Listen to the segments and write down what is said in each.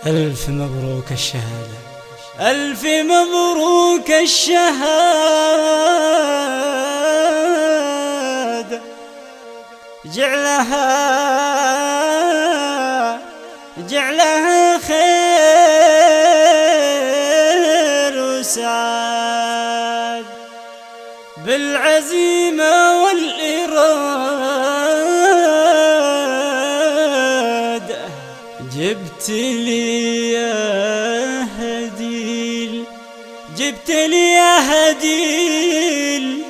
ألف مبروك الشهادة، ألف مبروك الشهادة، جعلها خير وسعاد، بالعزيمة والإرادة جبت لي يا هديل، جبت لي يا هديل،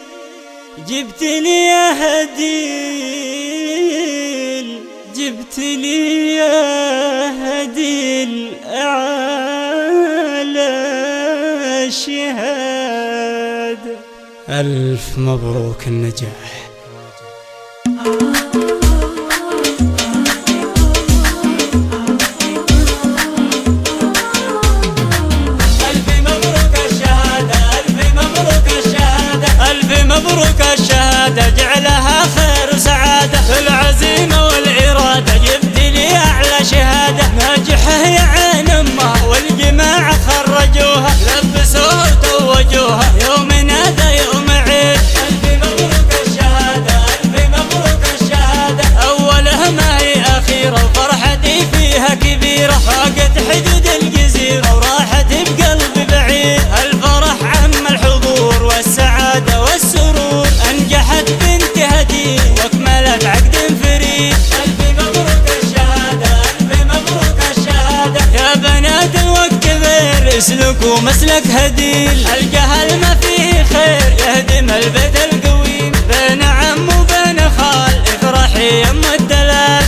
جبت لي يا هديل، جبت لي يا هديل أعلى شهادة. ألف مبروك النجاح. مبروك الشهادة، جعلها خير وسعادة، العزيمة والإرادة جبت لي أعلى شهادة، ناجحة يا عين أمها والجماعة خرجوها، لبسوها وتوجوها يومنا ذا يوم عيد. ألف مبروك الشهادة، ألف مبروك الشهادة، أولها ما هي أخيرة وفرحتي فيها كبيرة، فاقت حدود الجزيرة وراحت بقلبي بعيد، الفرح عم الحضور والسعادة والسرور، أنجحت بنت هديل واكملت عقد فريد. ألف مبروك الشهادة، ألف مبروك الشهادة، يا بنات الوقت غير اسلكوا مسلك هديل، الجهل ما فيه خير يهدم البيت القويم، بين عم وبين خال افرحي يم الدلال،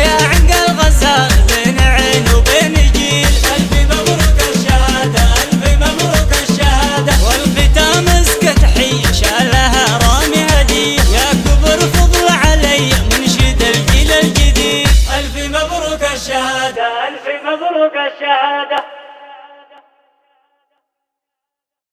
يا عنق الغزال بين عين وبين جيل. ألف مبروك الشهادة، ألف مبروك الشهادة، والختام مسكة تحية شالها رامي هدية، يا كبر فضل علي منشد الجيل الجديد. ألف مبروك الشهادة، ألف مبروك الشهادة.